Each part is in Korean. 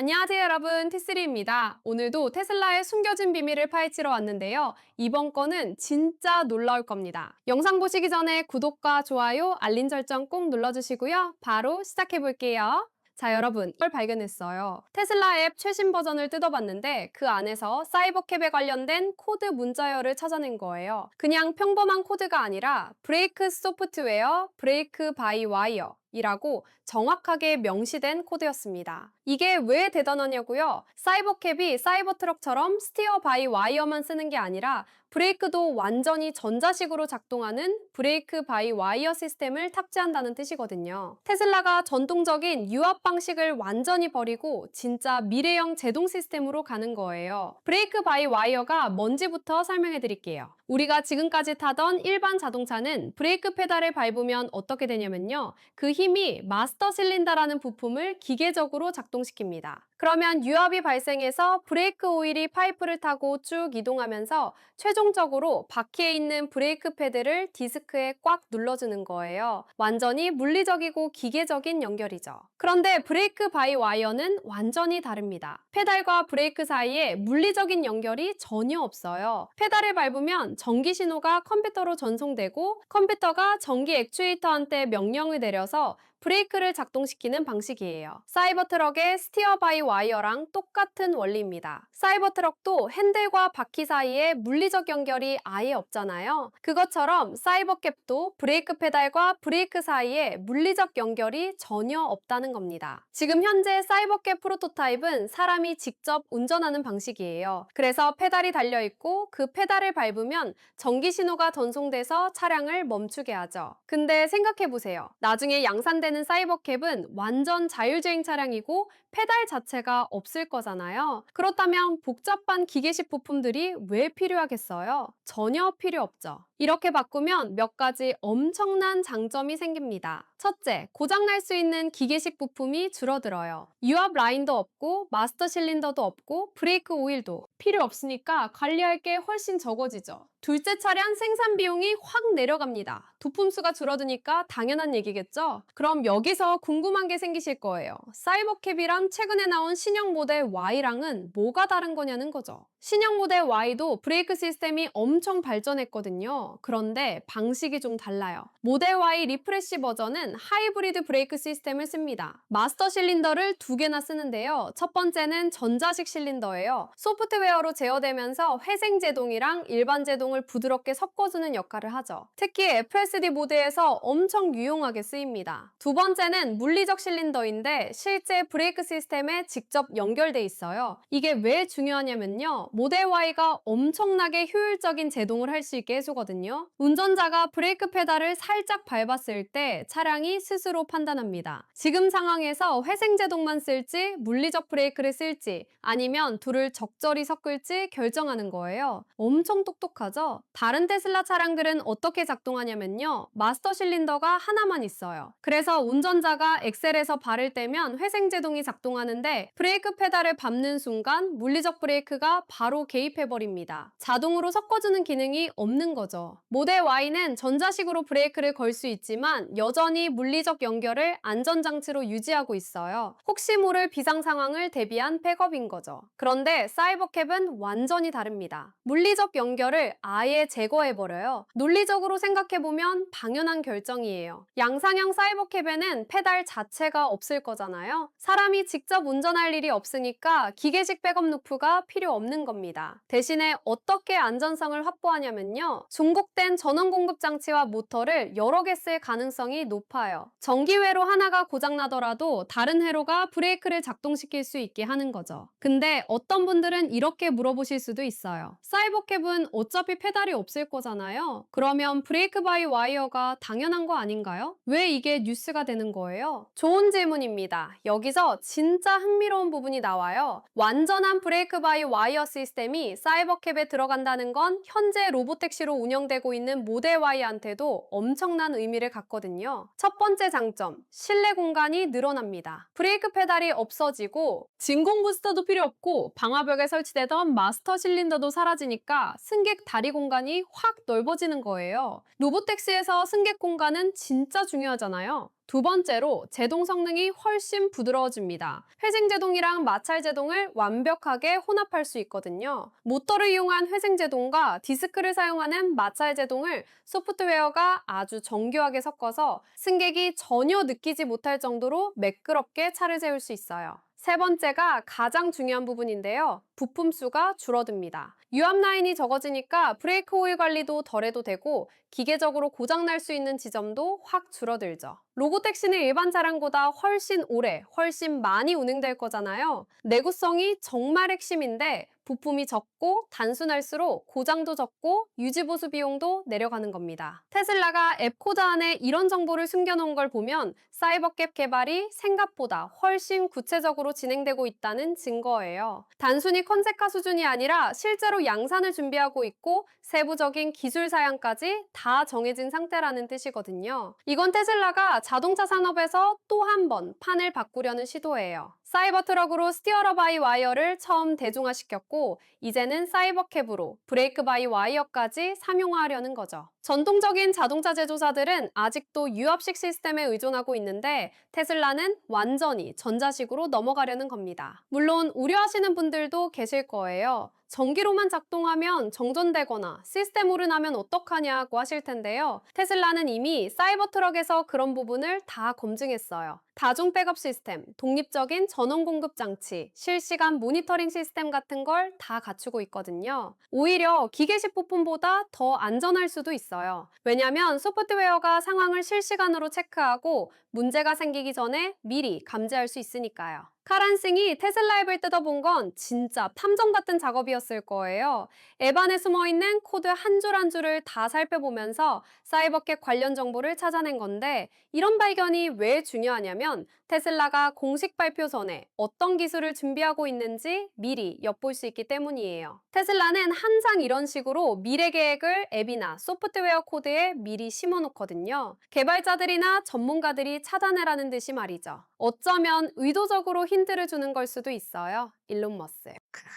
안녕하세요 여러분, T3입니다. 오늘도 테슬라의 숨겨진 비밀을 파헤치러 왔는데요. 이번 건은 진짜 놀라울 겁니다. 영상 보시기 전에 구독과 좋아요, 알림 설정 꼭 눌러주시고요. 바로 시작해볼게요. 자, 여러분, 이걸 발견했어요. 테슬라 앱 최신 버전을 뜯어봤는데 그 안에서 사이버캡에 관련된 코드 문자열을 찾아낸 거예요. 그냥 평범한 코드가 아니라 브레이크 소프트웨어, 브레이크 바이 와이어 이라고 정확하게 명시된 코드였습니다. 이게 왜 대단하냐고요? 사이버캡이 사이버트럭처럼 스티어 바이 와이어만 쓰는 게 아니라 브레이크도 완전히 전자식으로 작동하는 브레이크 바이 와이어 시스템을 탑재한다는 뜻이거든요. 테슬라가 전통적인 유압 방식을 완전히 버리고 진짜 미래형 제동 시스템으로 가는 거예요. 브레이크 바이 와이어가 뭔지부터 설명해 드릴게요. 우리가 지금까지 타던 일반 자동차는 브레이크 페달을 밟으면 어떻게 되냐면요. 그 힘이 마스터 실린더라는 부품을 기계적으로 작동시킵니다. 그러면 유압이 발생해서 브레이크 오일이 파이프를 타고 쭉 이동하면서 최종적으로 바퀴에 있는 브레이크 패드를 디스크에 꽉 눌러주는 거예요. 완전히 물리적이고 기계적인 연결이죠. 그런데 브레이크 바이 와이어는 완전히 다릅니다. 페달과 브레이크 사이에 물리적인 연결이 전혀 없어요. 페달을 밟으면 전기 신호가 컴퓨터로 전송되고 컴퓨터가 전기 액추에이터한테 명령을 내려서 브레이크를 작동시키는 방식이에요. 사이버트럭의 스티어 바이 와이어랑 똑같은 원리입니다. 사이버트럭도 핸들과 바퀴 사이에 물리적 연결이 아예 없잖아요. 그것처럼 사이버캡도 브레이크 페달과 브레이크 사이에 물리적 연결이 전혀 없다는 겁니다. 지금 현재 사이버캡 프로토타입은 사람이 직접 운전하는 방식이에요. 그래서 페달이 달려있고 그 페달을 밟으면 전기 신호가 전송돼서 차량을 멈추게 하죠. 근데 생각해보세요. 나중에 양산되는 사이버캡은 완전 자율주행 차량이고 페달 자체가 없을 거잖아요. 그렇다면 복잡한 기계식 부품들이 왜 필요하겠어요? 전혀 필요 없죠. 이렇게 바꾸면 몇 가지 엄청난 장점이 생깁니다. 첫째, 고장날 수 있는 기계식 부품이 줄어들어요. 유압 라인도 없고 마스터 실린더도 없고 브레이크 오일도 필요 없으니까 관리할 게 훨씬 적어지죠. 둘째, 차량 생산 비용이 확 내려갑니다. 부품수가 줄어드니까 당연한 얘기겠죠? 그럼 여기서 궁금한 게 생기실 거예요. 사이버캡이랑 최근에 나온 신형 모델 Y랑은 뭐가 다른 거냐는 거죠. 신형 모델 Y도 브레이크 시스템이 엄청 발전했거든요. 그런데 방식이 좀 달라요. 모델 Y 리프레시 버전은 하이브리드 브레이크 시스템을 씁니다. 마스터 실린더를 두 개나 쓰는데요. 첫 번째는 전자식 실린더예요. 소프트웨어로 제어되면서 회생 제동이랑 일반 제동을 부드럽게 섞어주는 역할을 하죠. 특히 FSD 모드에서 엄청 유용하게 쓰입니다. 두 번째는 물리적 실린더인데 실제 브레이크 시스템에 직접 연결돼 있어요. 이게 왜 중요하냐면요. 모델 Y가 엄청나게 효율적인 제동을 할 수 있게 해주거든요. 운전자가 브레이크 페달을 살짝 밟았을 때 차량이 스스로 판단합니다. 지금 상황에서 회생 제동만 쓸지 물리적 브레이크를 쓸지 아니면 둘을 적절히 섞을지 결정하는 거예요. 엄청 똑똑하죠? 다른 테슬라 차량들은 어떻게 작동하냐면요. 마스터 실린더가 하나만 있어요. 그래서 운전자가 엑셀에서 발을 떼면 회생 제동이 작동하는데 브레이크 페달을 밟는 순간 물리적 브레이크가 바로 개입해버립니다. 자동으로 섞어주는 기능이 없는 거죠. 모델 Y는 전자식으로 브레이크를 걸 수 있지만 여전히 물리적 연결을 안전장치로 유지하고 있어요. 혹시 모를 비상 상황을 대비한 백업인 거죠. 그런데 사이버캡은 완전히 다릅니다. 물리적 연결을 아예 제거해버려요. 논리적으로 생각해보면 당연한 결정이에요. 양산형 사이버캡에는 페달 자체가 없을 거잖아요. 사람이 직접 운전할 일이 없으니까 기계식 백업 루프가 필요 없는 겁니다. 대신에 어떻게 안전성을 확보하냐면요. 중복된 전원 공급 장치와 모터를 여러 개 쓸 가능성이 높아요. 전기회로 하나가 고장나더라도 다른 회로가 브레이크를 작동시킬 수 있게 하는 거죠. 근데 어떤 분들은 이렇게 물어보실 수도 있어요. 사이버캡은 어차피 페달이 없을 거잖아요. 그러면 브레이크 바이 와이어가 당연한 거 아닌가요? 왜 이게 뉴스가 되는 거예요? 좋은 질문입니다. 여기서 진짜 흥미로운 부분이 나와요. 완전한 브레이크 바이 와이어 시스템이 사이버캡에 들어간다는 건 현재 로보택시로 운영되고 있는 모델 Y한테도 엄청난 의미를 갖거든요. 첫 번째 장점, 실내 공간이 늘어납니다. 브레이크 페달이 없어지고 진공 부스터도 필요 없고 방화벽에 설치되던 마스터 실린더도 사라지니까 승객 다리 공간이 확 넓어지는 거예요. 로보택시에서 승객 공간은 진짜 중요하잖아요. 두 번째로 제동 성능이 훨씬 부드러워집니다. 회생 제동이랑 마찰 제동을 완벽하게 혼합할 수 있거든요. 모터를 이용한 회생 제동과 디스크를 사용하는 마찰 제동을 소프트웨어가 아주 정교하게 섞어서 승객이 전혀 느끼지 못할 정도로 매끄럽게 차를 세울 수 있어요. 세 번째가 가장 중요한 부분인데요. 부품 수가 줄어듭니다. 유압 라인이 적어지니까 브레이크 오일 관리도 덜 해도 되고 기계적으로 고장날 수 있는 지점도 확 줄어들죠. 로보택시는 일반 차량보다 훨씬 오래, 훨씬 많이 운행될 거잖아요. 내구성이 정말 핵심인데 부품이 적고 단순할수록 고장도 적고 유지보수 비용도 내려가는 겁니다. 테슬라가 앱 코드 안에 이런 정보를 숨겨놓은 걸 보면 사이버캡 개발이 생각보다 훨씬 구체적으로 진행되고 있다는 증거예요. 단순히 컨셉화 수준이 아니라 실제로 양산을 준비하고 있고 세부적인 기술 사양까지 다 정해진 상태라는 뜻이거든요. 이건 테슬라가 자동차 산업에서 또 한 번 판을 바꾸려는 시도예요. 사이버 트럭으로 스티어러 바이 와이어를 처음 대중화시켰고 이제는 사이버캡으로 브레이크 바이 와이어까지 상용화하려는 거죠. 전통적인 자동차 제조사들은 아직도 유압식 시스템에 의존하고 있는데 테슬라는 완전히 전자식으로 넘어가려는 겁니다. 물론 우려하시는 분들도 계실 거예요. 전기로만 작동하면 정전되거나 시스템 오류나면 어떡하냐고 하실 텐데요. 테슬라는 이미 사이버 트럭에서 그런 부분을 다 검증했어요. 다중 백업 시스템, 독립적인 전원 공급 장치, 실시간 모니터링 시스템 같은 걸 다 갖추고 있거든요. 오히려 기계식 부품보다 더 안전할 수도 있어요. 왜냐면 소프트웨어가 상황을 실시간으로 체크하고 문제가 생기기 전에 미리 감지할 수 있으니까요. 카란싱이 테슬라 앱을 뜯어본 건 진짜 탐정 같은 작업이었을 거예요. 앱 안에 숨어있는 코드 한 줄 한 줄을 다 살펴보면서 사이버캡 관련 정보를 찾아낸 건데 이런 발견이 왜 중요하냐면 테슬라가 공식 발표 전에 어떤 기술을 준비하고 있는지 미리 엿볼 수 있기 때문이에요. 테슬라는 항상 이런 식으로 미래 계획을 앱이나 소프트웨어 코드에 미리 심어놓거든요. 개발자들이나 전문가들이 찾아내라는 듯이 말이죠. 어쩌면 의도적으로 힌트를 주는 걸 수도 있어요. 일론 머스크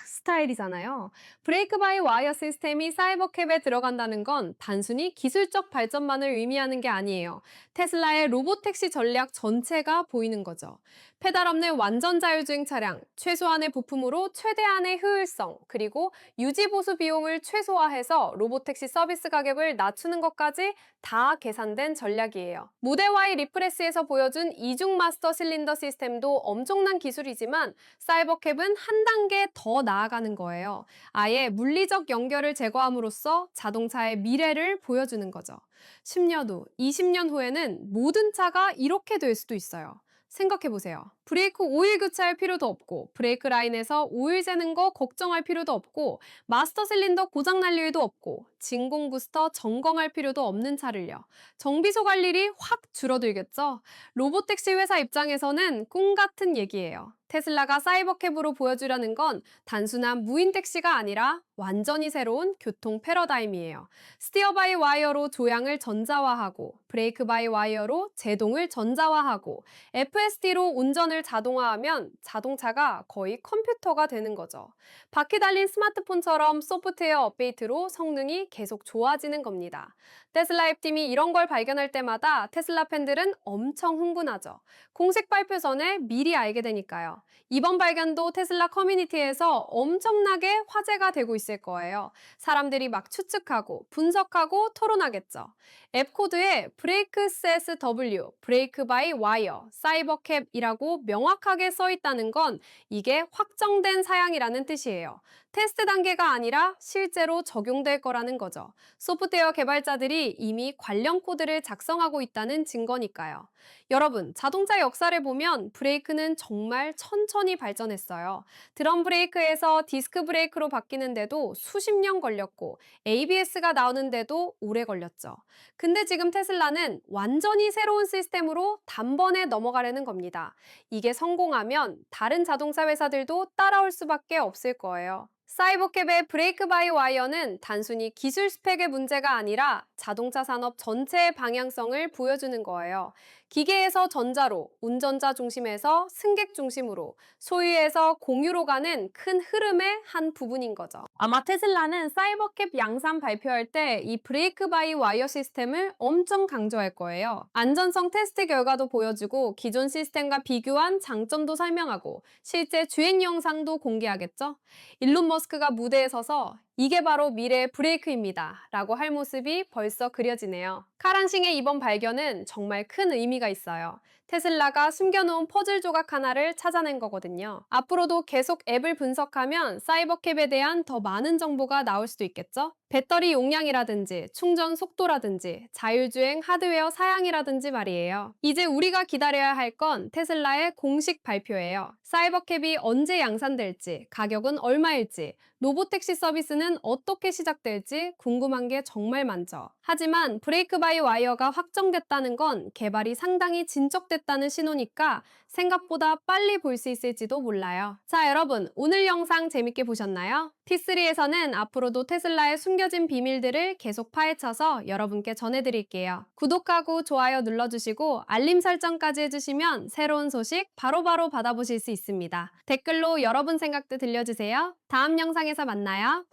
스타일이잖아요. 브레이크 바이 와이어 시스템이 사이버캡에 들어간다는 건 단순히 기술적 발전만을 의미하는 게 아니에요. 테슬라의 로보택시 전략 전체가 보이는 거죠. 페달 없는 완전 자율주행 차량, 최소한의 부품으로 최대한의 효율성, 그리고 유지보수 비용을 최소화해서 로보택시 서비스 가격을 낮추는 것까지 다 계산된 전략이에요. 모델 Y 리프레스에서 보여준 이중 마스터 실린더 시스템도 엄청난 기술이지만 사이버캡은 한 단계 더 나아가는 거예요. 아예 물리적 연결을 제거함으로써 자동차의 미래를 보여주는 거죠. 10년 후, 20년 후에는 모든 차가 이렇게 될 수도 있어요. 생각해보세요. 브레이크 오일 교체할 필요도 없고 브레이크 라인에서 오일 새는 거 걱정할 필요도 없고 마스터 실린더 고장날 일도 없고 진공 부스터 점검할 필요도 없는 차를요. 정비소 갈 일이 확 줄어들겠죠? 로보택시 회사 입장에서는 꿈 같은 얘기예요. 테슬라가 사이버캡으로 보여주려는 건 단순한 무인 택시가 아니라 완전히 새로운 교통 패러다임이에요. 스티어 바이 와이어로 조향을 전자화하고 브레이크 바이 와이어로 제동을 전자화하고 FSD로 운전을 자동화하면 자동차가 거의 컴퓨터가 되는 거죠. 바퀴 달린 스마트폰처럼 소프트웨어 업데이트로 성능이 계속 좋아지는 겁니다. 테슬라 앱팀이 이런 걸 발견할 때마다 테슬라 팬들은 엄청 흥분하죠. 공식 발표 전에 미리 알게 되니까요. 이번 발견도 테슬라 커뮤니티에서 엄청나게 화제가 되고 있을 거예요. 사람들이 막 추측하고 분석하고 토론하겠죠. 앱 코드에 브레이크 CSW, 브레이크 바이 와이어, 사이버캡이라고 명확하게 써 있다는 건 이게 확정된 사양이라는 뜻이에요. 테스트 단계가 아니라 실제로 적용될 거라는 거죠. 소프트웨어 개발자들이 이미 관련 코드를 작성하고 있다는 증거니까요. 여러분, 자동차 역사를 보면 브레이크는 정말 천천히 발전했어요. 드럼 브레이크에서 디스크 브레이크로 바뀌는데도 수십 년 걸렸고 ABS가 나오는데도 오래 걸렸죠. 근데 지금 테슬라는 완전히 새로운 시스템으로 단번에 넘어가려는 겁니다. 이게 성공하면 다른 자동차 회사들도 따라올 수밖에 없을 거예요. 사이버캡의 브레이크 바이 와이어는 단순히 기술 스펙의 문제가 아니라 자동차 산업 전체의 방향성을 보여주는 거예요. 기계에서 전자로, 운전자 중심에서 승객 중심으로, 소유에서 공유로 가는 큰 흐름의 한 부분인 거죠. 아마 테슬라는 사이버캡 양산 발표할 때 이 브레이크 바이 와이어 시스템을 엄청 강조할 거예요. 안전성 테스트 결과도 보여주고 기존 시스템과 비교한 장점도 설명하고 실제 주행 영상도 공개하겠죠. 일론 머스크가 무대에 서서 이게 바로 미래의 브레이크입니다 라고 할 모습이 벌써 그려지네요. 카란싱의 이번 발견은 정말 큰 의미가 있어요. 테슬라가 숨겨놓은 퍼즐 조각 하나를 찾아낸 거거든요. 앞으로도 계속 앱을 분석하면 사이버캡에 대한 더 많은 정보가 나올 수도 있겠죠? 배터리 용량이라든지 충전 속도라든지 자율주행 하드웨어 사양이라든지 말이에요. 이제 우리가 기다려야 할 건 테슬라의 공식 발표예요. 사이버캡이 언제 양산될지, 가격은 얼마일지, 로보택시 서비스는 어떻게 시작될지 궁금한 게 정말 많죠. 하지만 브레이크 바이 와이어가 확정됐다는 건 개발이 상당히 진척됐다는 신호니까 생각보다 빨리 볼 수 있을지도 몰라요. 자, 여러분, 오늘 영상 재밌게 보셨나요? T3에서는 앞으로도 테슬라의 숨겨진 비밀들을 계속 파헤쳐서 여러분께 전해드릴게요. 구독하고 좋아요 눌러주시고 알림 설정까지 해주시면 새로운 소식 바로바로 받아보실 수 있습니다. 댓글로 여러분 생각도 들려주세요. 다음 영상에서 만나요.